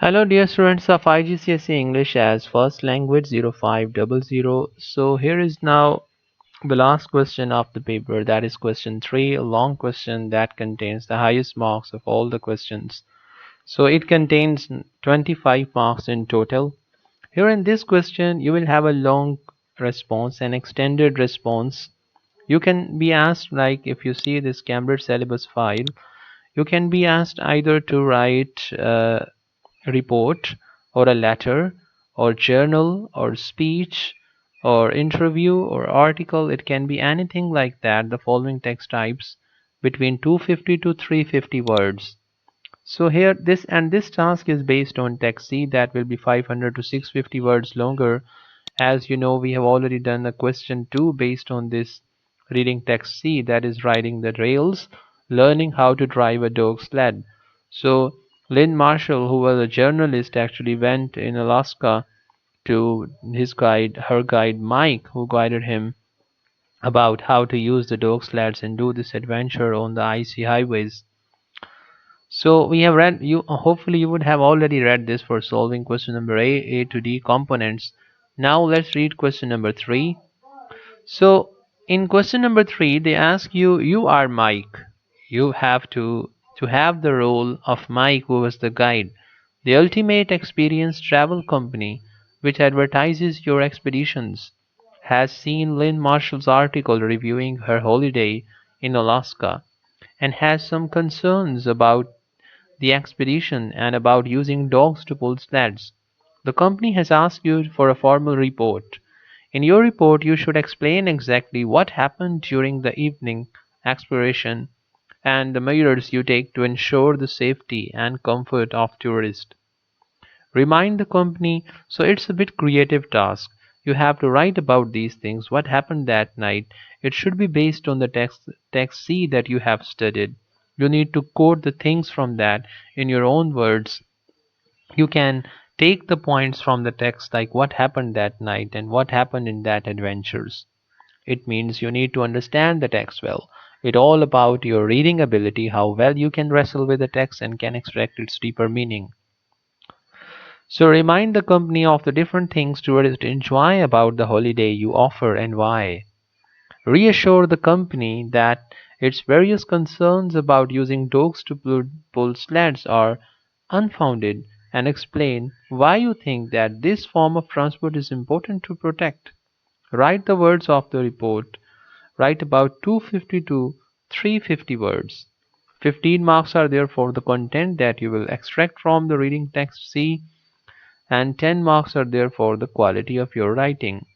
Hello dear students of IGCSE English as first language 0500. So here is now the last question of the paper, that is question 3, a long question that contains the highest marks of all the questions. So it contains 25 marks in total. Here in this question you will have a long response, an extended response. You can be asked, like if you see this Cambridge syllabus file, you can be asked either to write report or a letter or journal or speech or interview or article. It can be anything like that, the following text types, between 250 to 350 words. So here this task is based on text C, that will be 500 to 650 words longer. As you know, we have already done a question 2 based on this reading text C, that is riding the rails, learning how to drive a dog sled. So Lynn Marshall, who was a journalist, actually went in Alaska to her guide Mike, who guided him about how to use the dog sleds and do this adventure on the icy highways. So we have read you hopefully you would have already read this for solving question number A to D components. Now let's read question number 3. So in question number 3 they ask you, you are Mike. You have to have the role of Mike, who was the guide. The ultimate experience travel company which advertises your expeditions has seen Lynn Marshall's article reviewing her holiday in Alaska and has some concerns about the expedition and about using dogs to pull sleds. The company has asked you for a formal report. In your report, you should explain exactly what happened during the evening exploration and the measures you take to ensure the safety and comfort of tourists. Remind the company, so it's a bit creative task. You have to write about these things, what happened that night. It should be based on the text C that you have studied. You need to quote the things from that in your own words. You can take the points from the text, like what happened that night and what happened in that adventures. It means you need to understand the text well. It's all about your reading ability, how well you can wrestle with the text and can extract its deeper meaning. So remind the company of the different things tourists enjoy about the holiday you offer and why. Reassure the company that its various concerns about using dogs to pull sleds are unfounded, and explain why you think that this form of transport is important to protect. Write the words of the report. Write about 250 to 350 words. 15 marks are there for the content that you will extract from the reading text C, and 10 marks are there for the quality of your writing.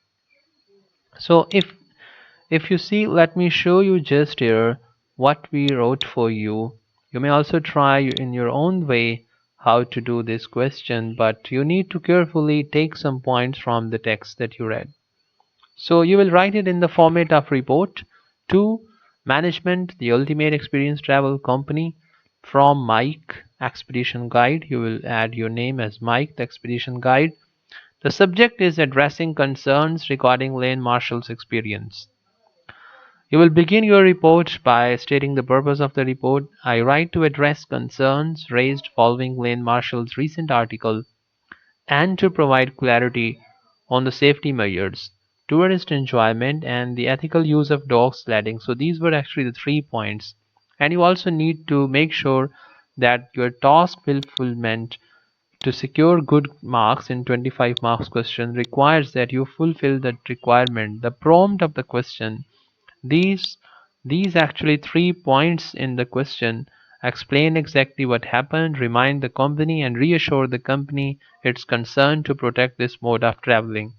So if you see, let me show you just here what we wrote for you. You may also try in your own way how to do this question, but you need to carefully take some points from the text that you read. So you will write it in the format of report to management, the ultimate experience travel company, from Mike Expedition Guide. You will add your name as Mike the Expedition Guide. The subject is addressing concerns regarding Lane Marshall's experience. You will begin your report by stating the purpose of the report. I write to address concerns raised following Lane Marshall's recent article and to provide clarity on the safety measures, tourist enjoyment, and the ethical use of dog sledding. So these were actually the 3 points. And you also need to make sure that your task fulfillment to secure good marks in 25 marks question requires that you fulfill that requirement. The prompt of the question, these these actually 3 points in the question, explain exactly what happened, remind the company and reassure the company its concern to protect this mode of traveling.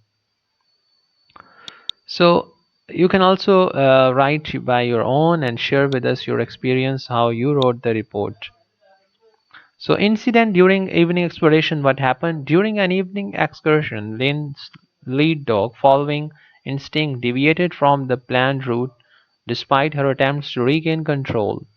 So you can also write by your own and share with us your experience how you wrote the report. So incident during evening exploration, what happened? During an evening excursion, Lynn's lead dog, following instinct, deviated from the planned route despite her attempts to regain control.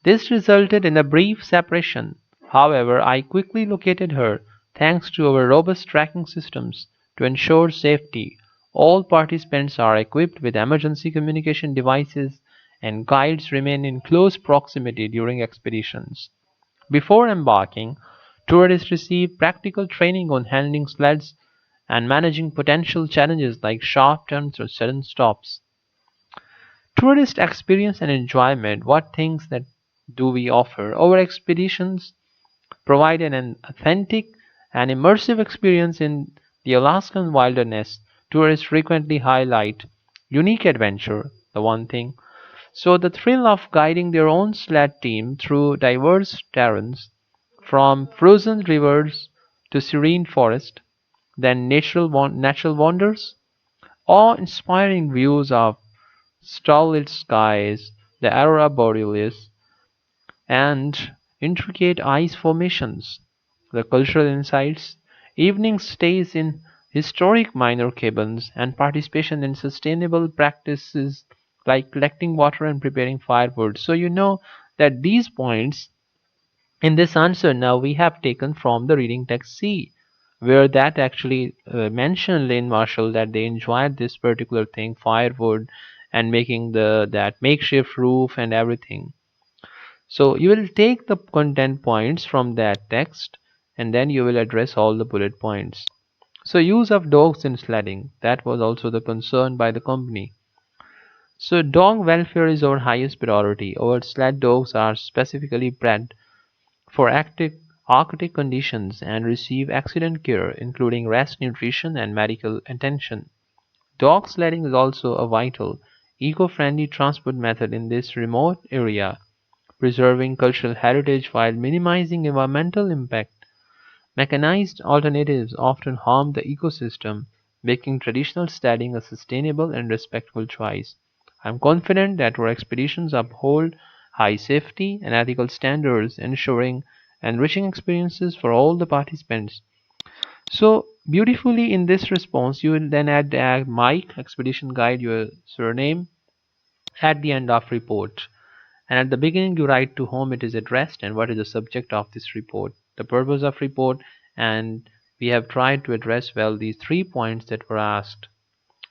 This resulted in a brief separation. However, I quickly located her thanks to our robust tracking systems to ensure safety. All participants are equipped with emergency communication devices and guides remain in close proximity during expeditions. Before embarking, Tourists receive practical training on handling sleds and managing potential challenges like sharp turns or sudden stops. Tourist experience and enjoyment. What things that do we offer? Our expeditions provide an authentic and immersive experience in the Alaskan wilderness. Tourists frequently highlight unique adventure, the one thing. So the thrill of guiding their own sled team through diverse terrains, from frozen rivers to serene forest, then natural wonders, awe-inspiring views of starlit skies, the aurora borealis, and intricate ice formations, the cultural insights, evening stays in historic minor cabins, and participation in sustainable practices like collecting water and preparing firewood. So you know that these points in this answer now we have taken from the reading text C, where that actually mentioned Lane Marshall that they enjoyed this particular thing, firewood, and making the that makeshift roof and everything. So you will take the content points from that text and then you will address all the bullet points. So use of dogs in sledding, that was also the concern by the company. So dog welfare is our highest priority. Our sled dogs are specifically bred for Arctic conditions and receive excellent care, including rest, nutrition, and medical attention. Dog sledding is also a vital, eco-friendly transport method in this remote area, preserving cultural heritage while minimizing environmental impact. Mechanized alternatives often harm the ecosystem, making traditional sledding a sustainable and respectful choice. I am confident that our expeditions uphold high safety and ethical standards, ensuring enriching experiences for all the participants. So, beautifully in this response, you will then add Mike, expedition guide, your surname at the end of report. And at the beginning, you write to whom it is addressed and what is the subject of this report, the purpose of report, and we have tried to address well these 3 points that were asked,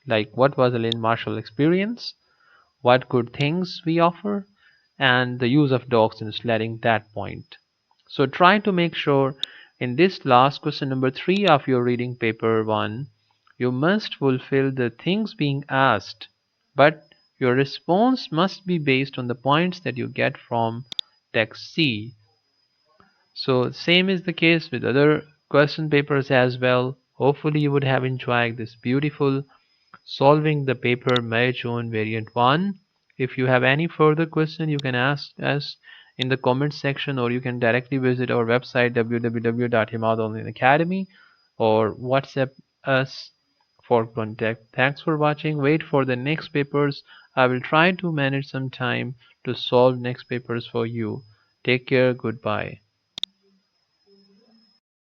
like what was the Lynn Marshall experience, what good things we offer, and the use of dogs in sledding that point. So try to make sure in this last question number 3 of your reading paper 1, you must fulfill the things being asked, but your response must be based on the points that you get from text C. So same is the case with other question papers as well. Hopefully you would have enjoyed this beautiful solving the paper May June variant 1. If you have any further question, you can ask us in the comment section, or you can directly visit our website www.himadonlinacademy or WhatsApp us for contact. Thanks for watching. Wait for the next papers. I will try to manage some time to solve next papers for you. Take care. Goodbye.